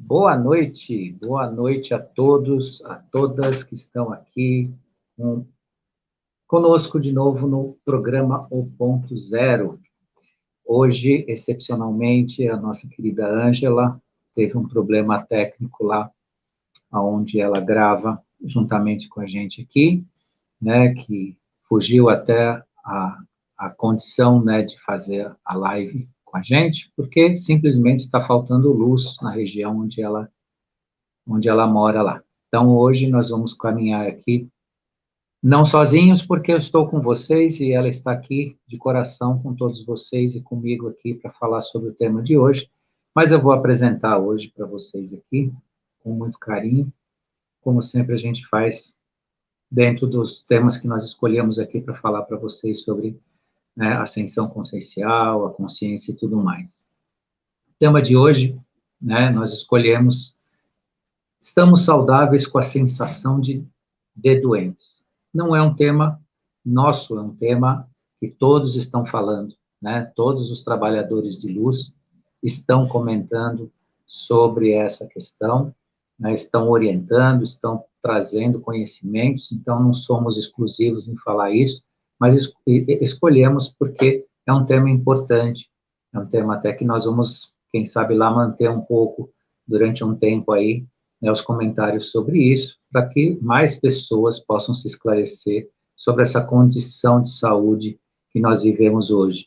Boa noite a todos, a todas que estão aqui conosco de novo no programa O Ponto Zero. Hoje, excepcionalmente, a nossa querida Ângela teve um problema técnico lá, onde ela grava juntamente com a gente aqui, né, que fugiu até a condição, né, de fazer a live com a gente, porque simplesmente está faltando luz na região onde ela mora lá. Então, hoje nós vamos caminhar aqui, não sozinhos, porque eu estou com vocês e ela está aqui de coração com todos vocês e comigo aqui para falar sobre o tema de hoje, mas eu vou apresentar hoje para vocês aqui, com muito carinho, como sempre a gente faz dentro dos temas que nós escolhemos aqui para falar para vocês sobre, né, a ascensão consciencial, a consciência e tudo mais. O tema de hoje, né, nós escolhemos: estamos saudáveis com a sensação de doentes. Não é um tema nosso, é um tema que todos estão falando, né? Todos os trabalhadores de luz estão comentando sobre essa questão, né? Estão orientando, estão trazendo conhecimentos, então não somos exclusivos em falar isso, mas escolhemos porque é um tema importante, é um tema até que nós vamos, quem sabe lá, manter um pouco durante um tempo aí, né, os comentários sobre isso, para que mais pessoas possam se esclarecer sobre essa condição de saúde que nós vivemos hoje.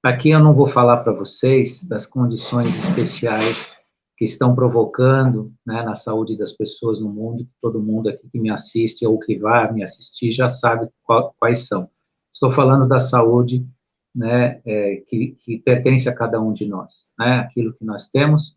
Aqui eu não vou falar para vocês das condições especiais que estão provocando, né, na saúde das pessoas no mundo, que todo mundo aqui que me assiste ou que vai me assistir já sabe quais são. Estou falando da saúde, né, que pertence a cada um de nós, né, aquilo que nós temos,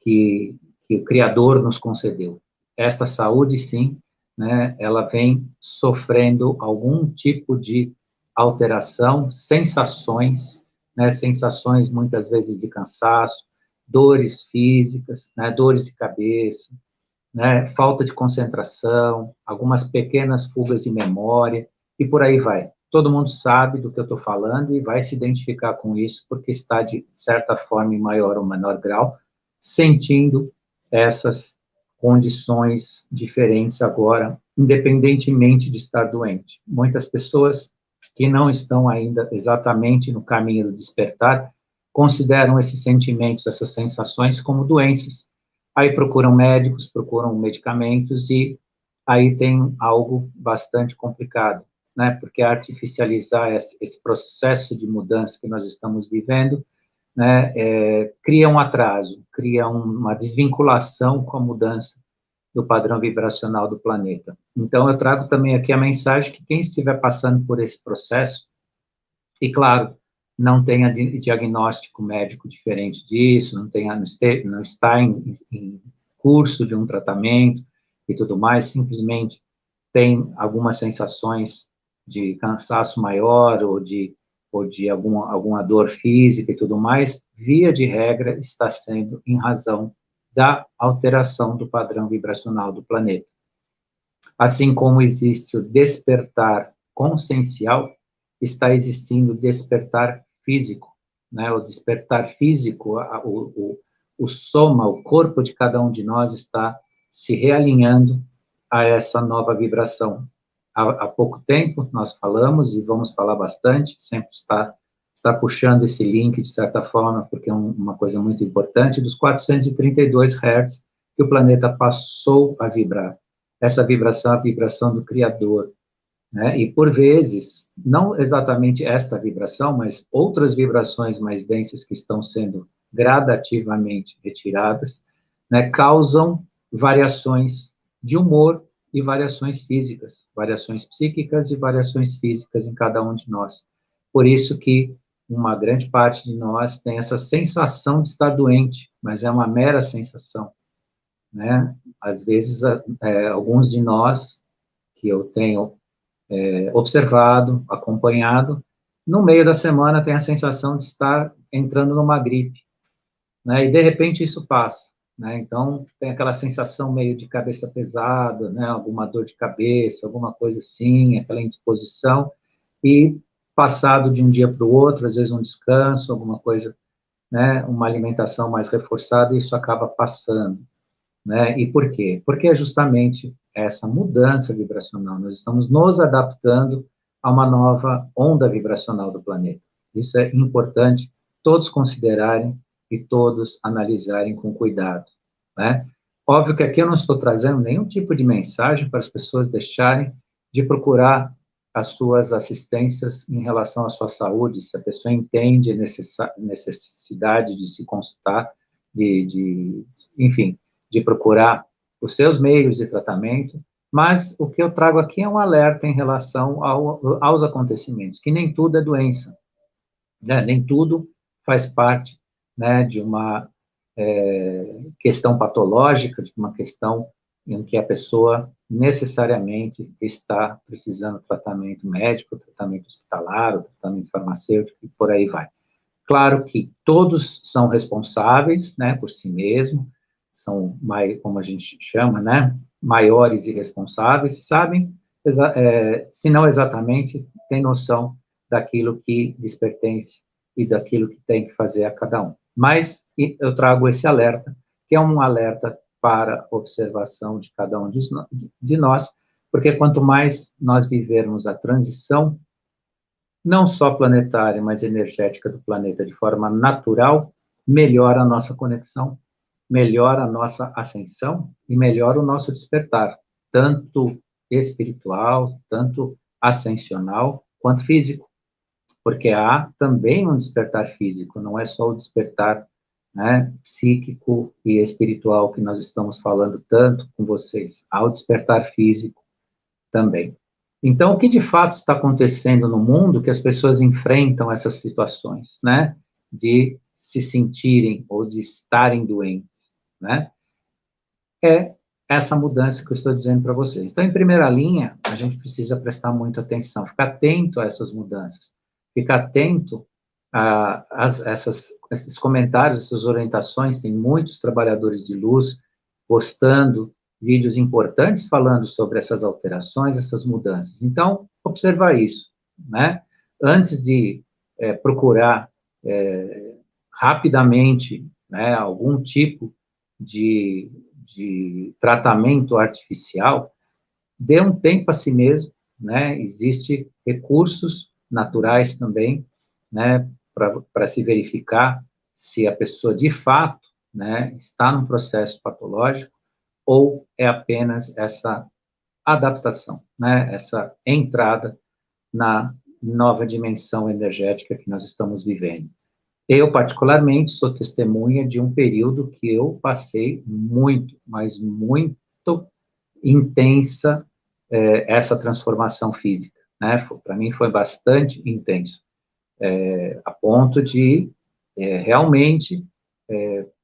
que o Criador nos concedeu. Esta saúde, sim, né, ela vem sofrendo algum tipo de alteração, sensações, né, sensações muitas vezes de cansaço, dores físicas, né, dores de cabeça, né, falta de concentração, algumas pequenas fugas de memória, e por aí vai. Todo mundo sabe do que eu estou falando e vai se identificar com isso, porque está, de certa forma, em maior ou menor grau, sentindo essas condições diferentes agora, independentemente de estar doente. Muitas pessoas que não estão ainda exatamente no caminho do despertar consideram esses sentimentos, essas sensações como doenças. Aí procuram médicos, procuram medicamentos e aí tem algo bastante complicado, né? Porque artificializar esse processo de mudança que nós estamos vivendo, né, cria um atraso, cria uma desvinculação com a mudança do padrão vibracional do planeta. Então, eu trago também aqui a mensagem que quem estiver passando por esse processo, e claro, não tenha diagnóstico médico diferente disso, não está em curso de um tratamento e tudo mais, simplesmente tem algumas sensações de cansaço maior ou de alguma dor física e tudo mais, via de regra, está sendo em razão da alteração do padrão vibracional do planeta. Assim como existe o despertar consciencial, está existindo o despertar físico, né? O despertar físico, o soma, o corpo de cada um de nós está se realinhando a essa nova vibração. Há pouco tempo nós falamos, e vamos falar bastante, sempre está puxando esse link, de certa forma, porque é uma coisa muito importante, dos 432 Hz que o planeta passou a vibrar. Essa vibração é a vibração do Criador, né? E, por vezes, não exatamente esta vibração, mas outras vibrações mais densas que estão sendo gradativamente retiradas, né, causam variações de humor e variações físicas, variações psíquicas e variações físicas em cada um de nós. Por isso que uma grande parte de nós tem essa sensação de estar doente, mas é uma mera sensação, né? Às vezes, alguns de nós, que eu tenho observado, acompanhado, no meio da semana tem a sensação de estar entrando numa gripe, né? E de repente isso passa, né? Então tem aquela sensação meio de cabeça pesada, né? Alguma dor de cabeça, alguma coisa assim, aquela indisposição, e passado de um dia para o outro, às vezes um descanso, alguma coisa, né? Uma alimentação mais reforçada, isso acaba passando. né? E por quê? Porque é justamente essa mudança vibracional. Nós estamos nos adaptando a uma nova onda vibracional do planeta. Isso é importante todos considerarem e todos analisarem com cuidado, né? Óbvio que aqui eu não estou trazendo nenhum tipo de mensagem para as pessoas deixarem de procurar as suas assistências em relação à sua saúde, se a pessoa entende a necessidade de se consultar, enfim, de procurar os seus meios de tratamento, mas o que eu trago aqui é um alerta em relação aos acontecimentos, que nem tudo é doença, né? Nem tudo faz parte, né, de uma questão patológica, de uma questão em que a pessoa necessariamente está precisando de tratamento médico, tratamento hospitalar, tratamento farmacêutico e por aí vai. Claro que todos são responsáveis, né, por si mesmo, são, como a gente chama, né, maiores e responsáveis, sabem, se não exatamente, têm noção daquilo que lhes pertence e daquilo que tem que fazer a cada um. Mas eu trago esse alerta, que é um alerta para observação de cada um de nós, porque quanto mais nós vivermos a transição, não só planetária, mas energética do planeta de forma natural, melhora a nossa conexão, melhora a nossa ascensão e melhora o nosso despertar, tanto espiritual, tanto ascensional, quanto físico, porque há também um despertar físico, não é só o despertar, né, psíquico e espiritual que nós estamos falando tanto com vocês, há o despertar físico também. Então, o que de fato está acontecendo no mundo que as pessoas enfrentam essas situações, né, de se sentirem ou de estarem doentes, né, é essa mudança que eu estou dizendo para vocês. Então, em primeira linha, a gente precisa prestar muita atenção, ficar atento a essas mudanças, ficar atento esses comentários, essas orientações. Tem muitos trabalhadores de luz postando vídeos importantes falando sobre essas alterações, essas mudanças. Então, observar isso, né? Antes de procurar rapidamente, né, algum tipo de tratamento artificial, dê um tempo a si mesmo, né? Existem recursos naturais também, né, para se verificar se a pessoa de fato, né, está num processo patológico ou é apenas essa adaptação, né, essa entrada na nova dimensão energética que nós estamos vivendo. Eu, particularmente, sou testemunha de um período que eu passei muito, mas muito intensa essa transformação física, né? Para mim foi bastante intenso, a ponto de realmente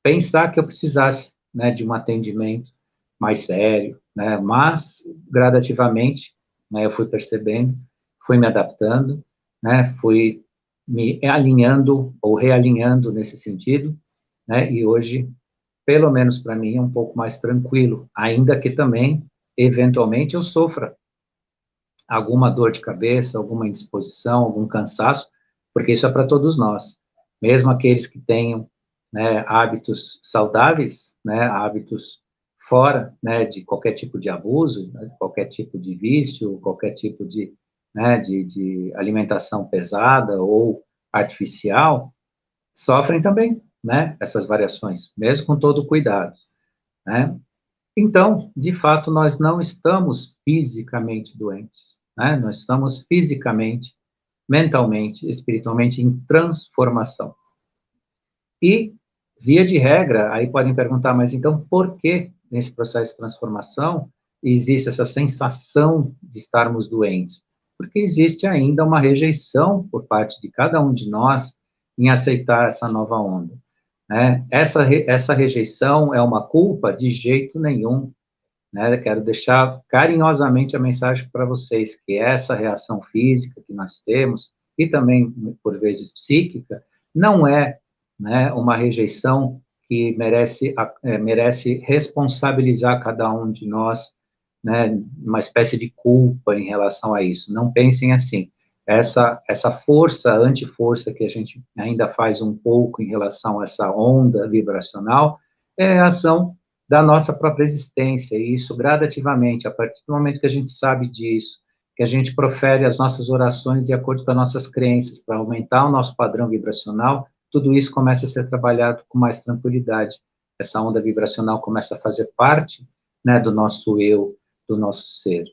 pensar que eu precisasse, né, de um atendimento mais sério, né? Mas gradativamente, né, eu fui percebendo, fui me adaptando, né? Fui me alinhando ou realinhando nesse sentido, né? E hoje, pelo menos para mim, é um pouco mais tranquilo, ainda que também, eventualmente, eu sofra alguma dor de cabeça, alguma indisposição, algum cansaço, porque isso é para todos nós. Mesmo aqueles que tenham, né, hábitos saudáveis, né, hábitos fora, né, de qualquer tipo de abuso, né, qualquer tipo de vício, qualquer tipo de, né, de alimentação pesada ou artificial, sofrem também, né, essas variações, mesmo com todo o cuidado, né? Então, de fato, nós não estamos fisicamente doentes, né? Nós estamos fisicamente, mentalmente, espiritualmente em transformação. E, via de regra, aí podem perguntar, mas então por que nesse processo de transformação existe essa sensação de estarmos doentes? Porque existe ainda uma rejeição por parte de cada um de nós em aceitar essa nova onda, né? Essa rejeição é uma culpa? De jeito nenhum, né? Quero deixar carinhosamente a mensagem para vocês, que essa reação física que nós temos, e também, por vezes, psíquica, não é, né, uma rejeição que merece responsabilizar cada um de nós, né, uma espécie de culpa em relação a isso. Não pensem assim. Essa força, anti-força que a gente ainda faz um pouco em relação a essa onda vibracional, é a ação da nossa própria existência, e isso gradativamente, a partir do momento que a gente sabe disso, que a gente profere as nossas orações de acordo com as nossas crenças, para aumentar o nosso padrão vibracional, tudo isso começa a ser trabalhado com mais tranquilidade. Essa onda vibracional começa a fazer parte, né, do nosso eu, do nosso ser.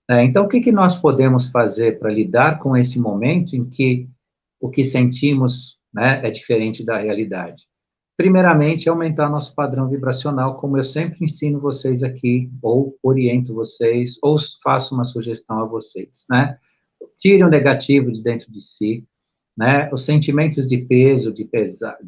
Então, o que nós podemos fazer para lidar com esse momento em que o que sentimos, né, é diferente da realidade? Primeiramente, aumentar nosso padrão vibracional, como eu sempre ensino vocês aqui, ou oriento vocês, ou faço uma sugestão a vocês, né? Tire o negativo de dentro de si, né? Os sentimentos de peso, de pesar,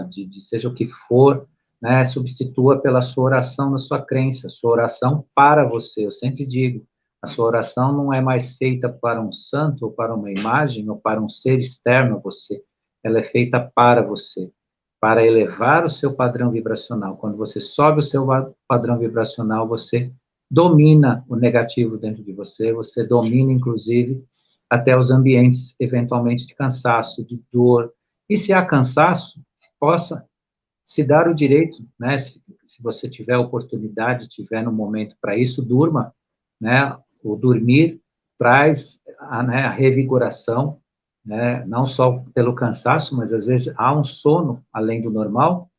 de seja o que for, né? Substitua pela sua oração na sua crença, sua oração para você. Eu sempre digo, a sua oração não é mais feita para um santo, ou para uma imagem, ou para um ser externo a você. Ela é feita para você, para elevar o seu padrão vibracional. Quando você sobe o seu padrão vibracional, você domina o negativo dentro de você, você domina, inclusive, até os ambientes, eventualmente, de cansaço, de dor. E se há cansaço, possa se dar o direito, né? Se você tiver oportunidade, tiver no momento para isso, durma, né? O dormir traz né, a revigoração, né? Não só pelo cansaço, mas às vezes há um sono além do normal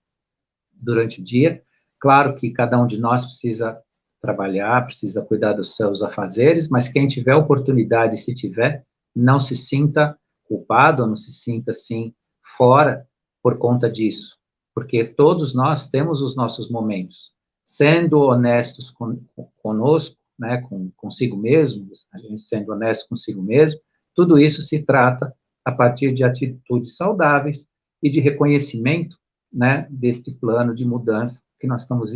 durante o dia. Claro que cada um de nós precisa trabalhar, precisa cuidar dos seus afazeres, mas quem tiver oportunidade, se tiver, não se sinta culpado, não se sinta assim fora por conta disso, porque todos nós temos os nossos momentos. Sendo honestos conosco, né, consigo mesmo, a gente sendo honesto consigo mesmo, tudo isso se trata a partir de atitudes saudáveis e de reconhecimento, né, deste plano de mudança que nós estamos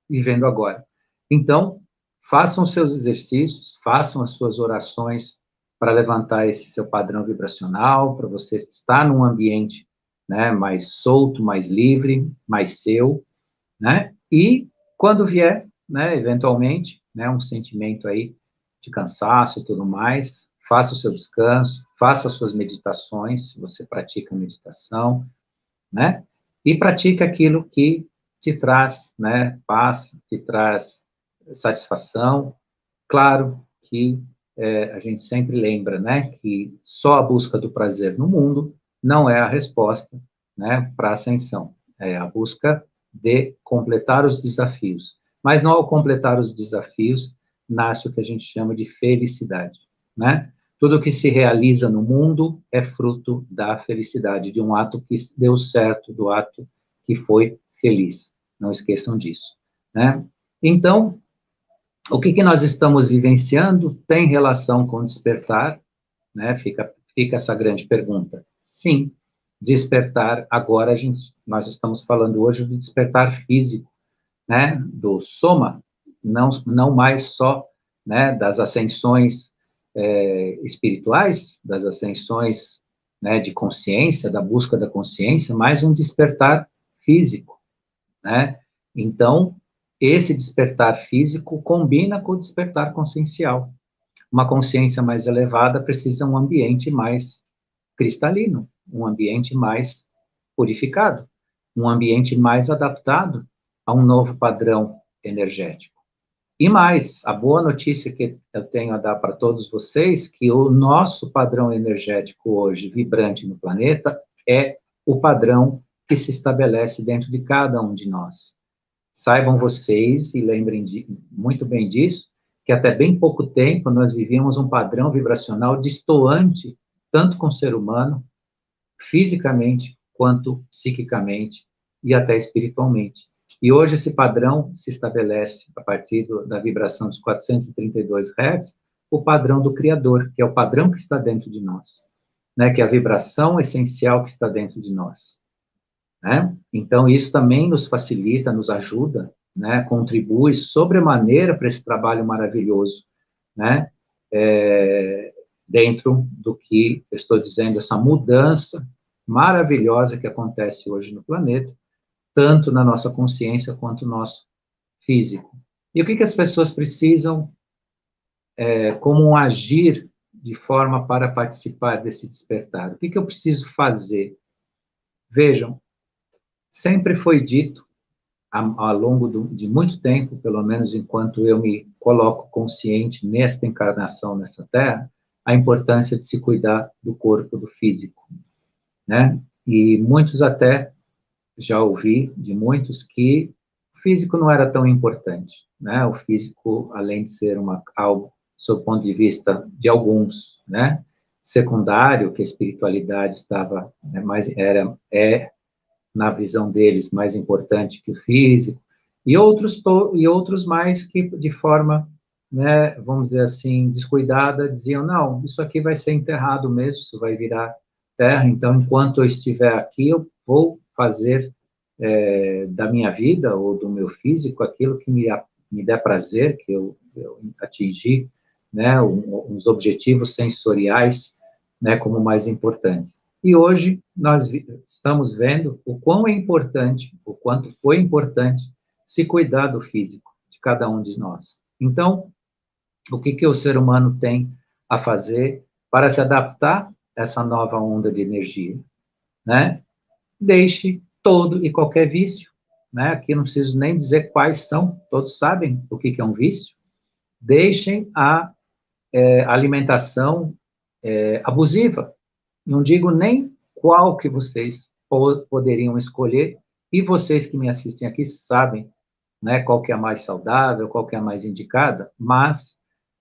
vivendo agora. Então, façam os seus exercícios, façam as suas orações para levantar esse seu padrão vibracional, para você estar num ambiente, né, mais solto, mais livre, mais seu, né? E quando vier, né, eventualmente, né, um sentimento aí de cansaço e tudo mais, faça o seu descanso, faça as suas meditações, se você pratica meditação, né? E pratica aquilo que te traz, né, paz, te traz satisfação. Claro que a gente sempre lembra, né, que só a busca do prazer no mundo não é a resposta, né, para a ascensão. É a busca de completar os desafios. Mas não ao completar os desafios, nasce o que a gente chama de felicidade, né? Tudo que se realiza no mundo é fruto da felicidade, de um ato que deu certo, do ato que foi feliz. Não esqueçam disso, né? Então, o que nós estamos vivenciando tem relação com despertar, né? Fica essa grande pergunta. Sim, despertar, agora nós estamos falando hoje do despertar físico, né? Do soma, não mais só, né, das ascensões espirituais, das ascensões, né, de consciência, da busca da consciência, mas um despertar físico, né? Então, esse despertar físico combina com o despertar consciencial. Uma consciência mais elevada precisa de um ambiente mais cristalino, um ambiente mais purificado, um ambiente mais adaptado a um novo padrão energético. E mais, a boa notícia que eu tenho a dar para todos vocês, que o nosso padrão energético hoje, vibrante no planeta, é o padrão que se estabelece dentro de cada um de nós. Saibam vocês, e lembrem muito bem disso, que até bem pouco tempo nós vivíamos um padrão vibracional distoante, tanto com o ser humano, fisicamente, quanto psiquicamente e até espiritualmente. E hoje esse padrão se estabelece a partir da vibração dos 432 Hz, o padrão do Criador, que é o padrão que está dentro de nós, né? Que é a vibração essencial que está dentro de nós, né? Então, isso também nos facilita, nos ajuda, né? Contribui sobremaneira para esse trabalho maravilhoso, né? Dentro do que eu estou dizendo, essa mudança maravilhosa que acontece hoje no planeta, tanto na nossa consciência quanto no nosso físico. E o que as pessoas precisam, como um agir de forma para participar desse despertar? O que eu preciso fazer? Vejam, sempre foi dito, ao longo de muito tempo, pelo menos enquanto eu me coloco consciente nesta encarnação, nessa Terra, a importância de se cuidar do corpo, do físico, né? E muitos até, já ouvi de muitos, que o físico não era tão importante, né? O físico, além de ser algo, sob o ponto de vista de alguns, né? Secundário, que a espiritualidade estava, né, na visão deles, mais importante que o físico, e outros mais que, de forma, né, vamos dizer assim, descuidada, diziam, não, isso aqui vai ser enterrado mesmo, isso vai virar terra, então, enquanto eu estiver aqui, eu vou fazer da minha vida ou do meu físico aquilo que me der prazer, que eu atingir, né, uns objetivos sensoriais, né, como mais importantes. E hoje nós estamos vendo o quão é importante, o quanto foi importante se cuidar do físico de cada um de nós. Então, o que o ser humano tem a fazer para se adaptar a essa nova onda de energia, né? Deixe todo e qualquer vício, né? Aqui não preciso nem dizer quais são, todos sabem o que é um vício. Deixem a alimentação abusiva. Não digo nem qual que vocês poderiam escolher, e vocês que me assistem aqui sabem, né, qual que é a mais saudável, qual que é a mais indicada, mas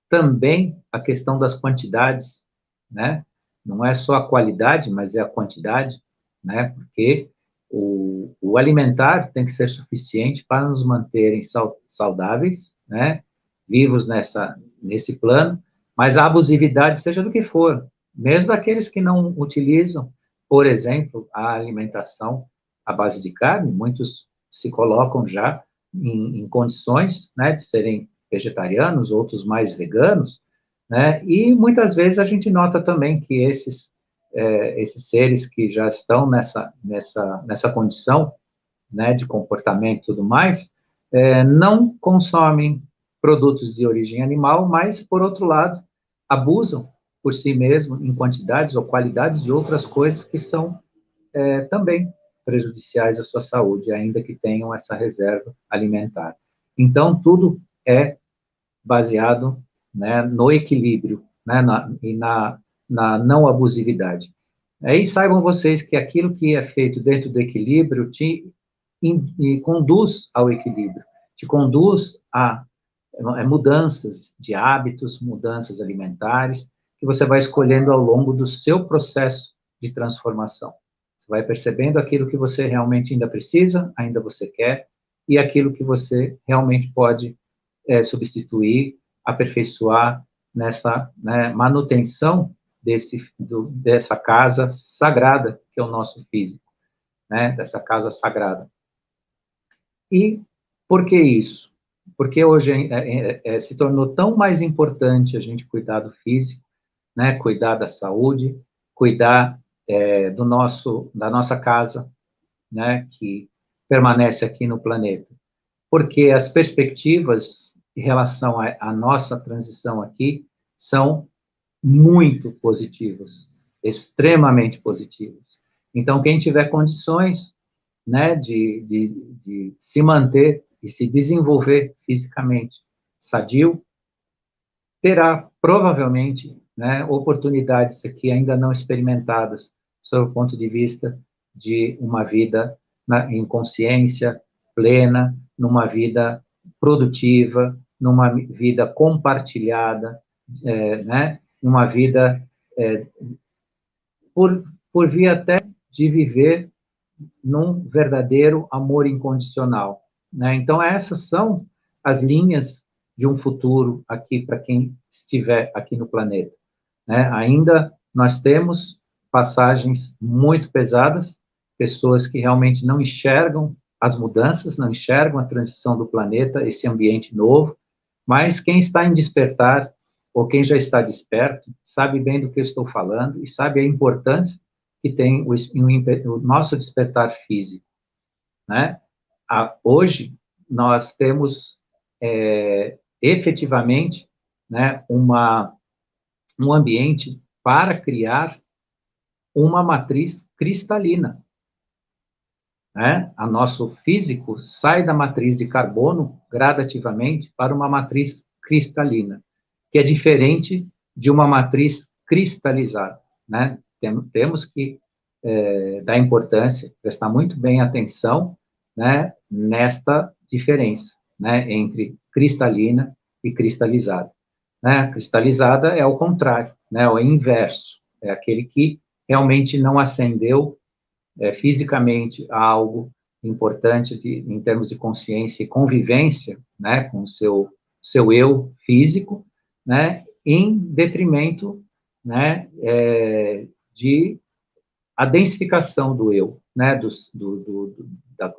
também a questão das quantidades, né? Não é só a qualidade, mas é a quantidade, né? Porque o alimentar tem que ser suficiente para nos manterem saudáveis, né? Vivos nesse plano, mas a abusividade, seja do que for, mesmo daqueles que não utilizam, por exemplo, a alimentação à base de carne, muitos se colocam já em condições, né, de serem vegetarianos, outros mais veganos, né, e muitas vezes a gente nota também que esses seres que já estão nessa condição, né, de comportamento e tudo mais, não consomem produtos de origem animal, mas, por outro lado, abusam por si mesmo em quantidades ou qualidades de outras coisas que são também prejudiciais à sua saúde, ainda que tenham essa reserva alimentar. Então, tudo é baseado, né, no equilíbrio, né, na não abusividade. Aí saibam vocês que aquilo que é feito dentro do equilíbrio e conduz ao equilíbrio, te conduz a mudanças de hábitos, mudanças alimentares, que você vai escolhendo ao longo do seu processo de transformação. Você vai percebendo aquilo que você realmente ainda precisa, ainda você quer, e aquilo que você realmente pode substituir, aperfeiçoar nessa, né, manutenção dessa casa sagrada que é o nosso físico, né, dessa casa sagrada. E por que isso? Porque hoje se tornou tão mais importante a gente cuidar do físico, né, cuidar da saúde, cuidar da nossa casa, né, que permanece aqui no planeta. Porque as perspectivas em relação à nossa transição aqui são muito positivas, extremamente positivas. Então, quem tiver condições, né, de se manter e se desenvolver fisicamente sadio, terá provavelmente, né, oportunidades aqui ainda não experimentadas, sob o ponto de vista de uma vida em consciência plena, numa vida produtiva, numa vida compartilhada, né, numa vida por via até de viver num verdadeiro amor incondicional, né? Então essas são as linhas de um futuro aqui para quem estiver aqui no planeta, né? Ainda nós temos passagens muito pesadas, pessoas que realmente não enxergam as mudanças, não enxergam a transição do planeta, esse ambiente novo, mas quem está em despertar ou quem já está desperto sabe bem do que eu estou falando e sabe a importância que tem o nosso despertar físico, né? Hoje, nós temos, efetivamente, né, um ambiente para criar uma matriz cristalina. né? A nosso físico sai da matriz de carbono gradativamente para uma matriz cristalina, que é diferente de uma matriz cristalizada, né? Temos que dar importância, prestar muito bem atenção, né, nesta diferença, né, entre cristalina e cristalizada. Né? Cristalizada é o contrário, né, é o inverso, é aquele que realmente não ascendeu fisicamente a algo importante em termos de consciência e convivência, né, com o seu eu físico, né, em detrimento, né, de a densificação do eu, né,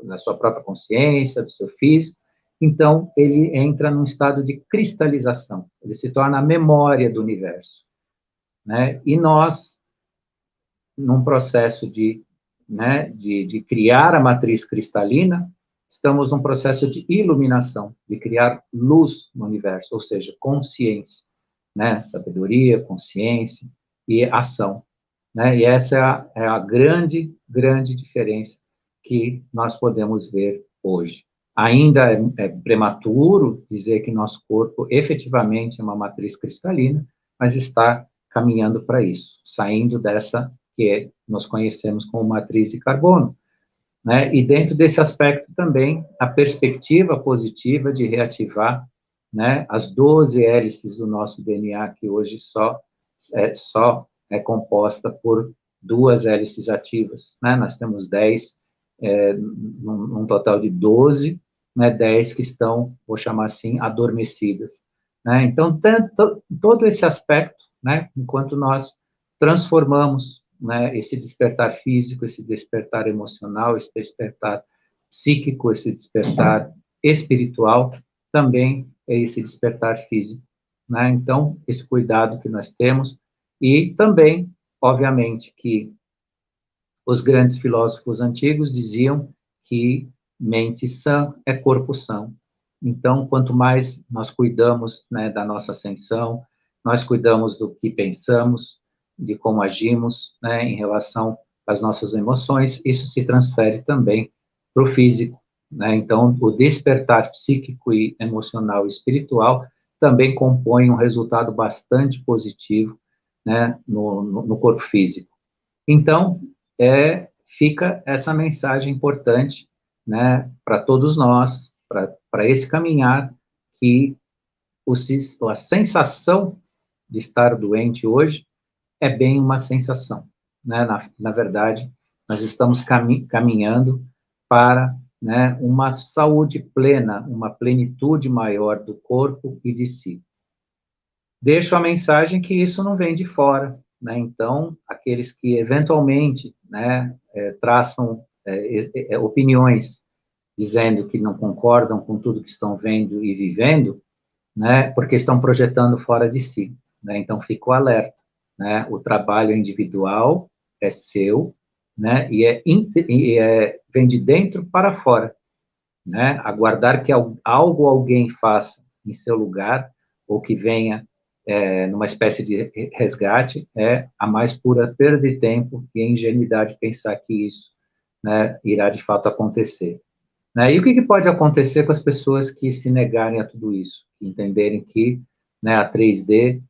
da sua própria consciência, do seu físico. Então, ele entra num estado de cristalização, ele se torna a memória do universo. Né? E nós, num processo de criar a matriz cristalina, estamos num processo de iluminação, de criar luz no universo, ou seja, consciência, né? Sabedoria, consciência e ação. Né? E essa é a grande, grande diferença que nós podemos ver hoje. Ainda é prematuro dizer que nosso corpo efetivamente é uma matriz cristalina, mas está caminhando para isso, saindo dessa que nós conhecemos como matriz de carbono. Né? E dentro desse aspecto também, a perspectiva positiva de reativar, né, as 12 hélices do nosso DNA, que hoje só é composta por 2 hélices ativas. Né? Nós temos 10, num total de 12, né, 10 que estão, vou chamar assim, adormecidas. Né? Então, todo esse aspecto, né, enquanto nós transformamos, né, esse despertar físico, esse despertar emocional, esse despertar psíquico, esse despertar espiritual, também é esse despertar físico. Né? Então, esse cuidado que nós temos, e também, obviamente, que os grandes filósofos antigos diziam que mente sã é corpo são. Então, quanto mais nós cuidamos, né, da nossa ascensão, nós cuidamos do que pensamos, de como agimos, né, em relação às nossas emoções, isso se transfere também para o físico. Né? Então, o despertar psíquico e emocional e espiritual também compõe um resultado bastante positivo, né, no corpo físico. Então, fica essa mensagem importante, né, para todos nós, para esse caminhar, que a sensação de estar doente hoje é bem uma sensação. Né? Na verdade, nós estamos caminhando para, né, uma saúde plena, uma plenitude maior do corpo e de si. Deixo a mensagem que isso não vem de fora, né? Então, aqueles que eventualmente, né, traçam opiniões dizendo que não concordam com tudo que estão vendo e vivendo, né, porque estão projetando fora de si, né? Então, fico alerta, né? O trabalho individual é seu, né? Vem de dentro para fora, né? Aguardar que alguém faça em seu lugar ou que venha numa espécie de resgate, é a mais pura perda de tempo e ingenuidade pensar que isso, né, irá de fato acontecer. Né? E o que pode acontecer com as pessoas que se negarem a tudo isso, que entenderem que, né, a 3D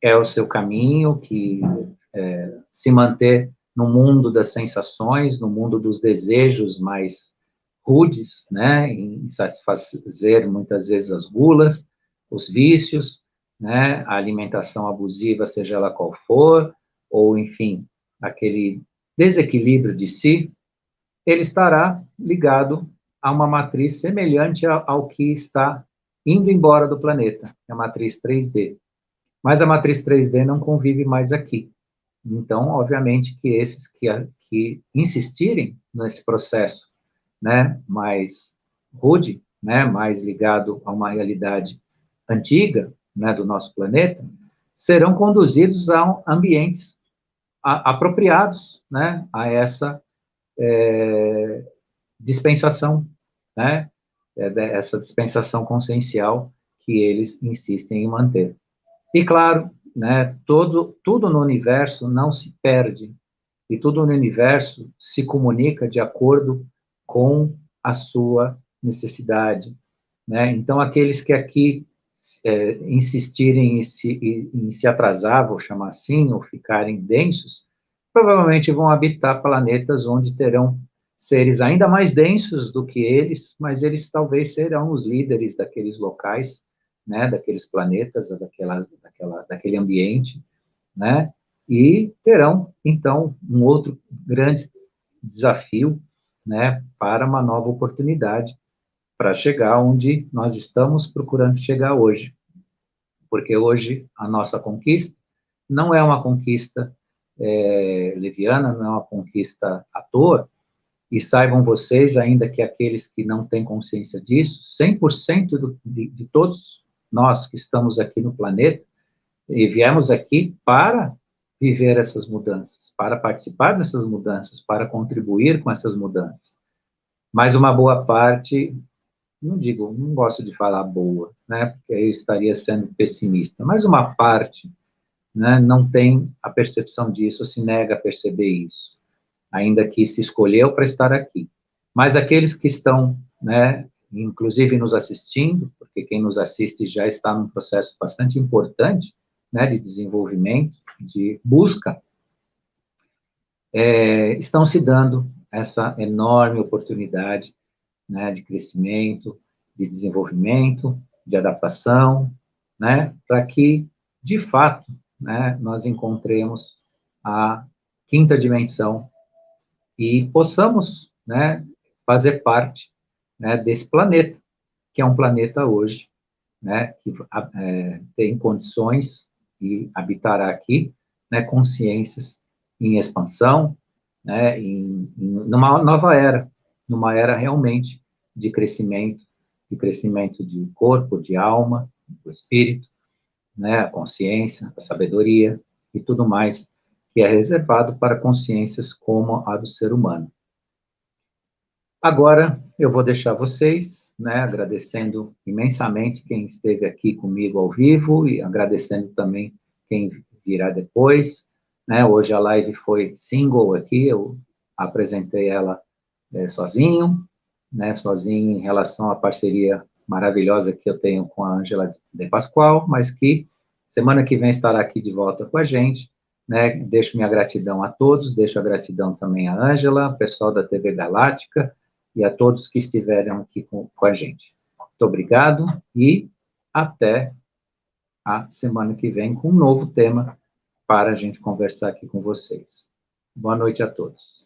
é o seu caminho, que se manter no mundo das sensações, no mundo dos desejos mais rudes, né, em satisfazer muitas vezes as gulas, os vícios, né, a alimentação abusiva, seja ela qual for, ou, enfim, aquele desequilíbrio de si, ele estará ligado a uma matriz semelhante ao que está indo embora do planeta, a matriz 3D. Mas a matriz 3D não convive mais aqui. Então, obviamente, que esses que insistirem nesse processo, né, mais rude, né, mais ligado a uma realidade antiga, né, do nosso planeta, serão conduzidos a ambientes apropriados, né, a essa dispensação, né, essa dispensação consciencial que eles insistem em manter. E claro, né, tudo no universo não se perde, e tudo no universo se comunica de acordo com a sua necessidade, né? Então, aqueles que aqui insistirem em se atrasar, vou chamar assim, ou ficarem densos, provavelmente vão habitar planetas onde terão seres ainda mais densos do que eles, mas eles talvez serão os líderes daqueles locais, né, daqueles planetas, daquele ambiente, né, e terão, então, um outro grande desafio, né, para uma nova oportunidade, para chegar onde nós estamos procurando chegar hoje. Porque hoje a nossa conquista não é uma conquista leviana, não é uma conquista à toa, e saibam vocês, ainda que aqueles que não têm consciência disso, 100% de todos nós que estamos aqui no planeta, e viemos aqui para viver essas mudanças, para participar dessas mudanças, para contribuir com essas mudanças. Mas uma boa parte, não gosto de falar boa, né, porque eu estaria sendo pessimista, mas uma parte, né, não tem a percepção disso, se nega a perceber isso, ainda que se escolheu para estar aqui. Mas aqueles que estão, né, inclusive nos assistindo, porque quem nos assiste já está num processo bastante importante, né, de desenvolvimento, de busca, estão se dando essa enorme oportunidade, né, de crescimento, de desenvolvimento, de adaptação, né, para que, de fato, né, nós encontremos a quinta dimensão e possamos, né, fazer parte, né, desse planeta, que é um planeta hoje, né, que tem condições e habitará aqui, né, consciências em expansão, né, numa nova era, numa era realmente de crescimento de corpo, de alma, do espírito, né, a consciência, a sabedoria e tudo mais que é reservado para consciências como a do ser humano. Agora, eu vou deixar vocês, né, agradecendo imensamente quem esteve aqui comigo ao vivo e agradecendo também quem virá depois, né, hoje a live foi single aqui, eu apresentei ela sozinho, né, sozinho em relação à parceria maravilhosa que eu tenho com a Ângela de Pascoal, mas que semana que vem estará aqui de volta com a gente, né, deixo minha gratidão a todos, deixo a gratidão também à Ângela, pessoal da TV Galáctica, e a todos que estiveram aqui com a gente. Muito obrigado e até a semana que vem com um novo tema para a gente conversar aqui com vocês. Boa noite a todos.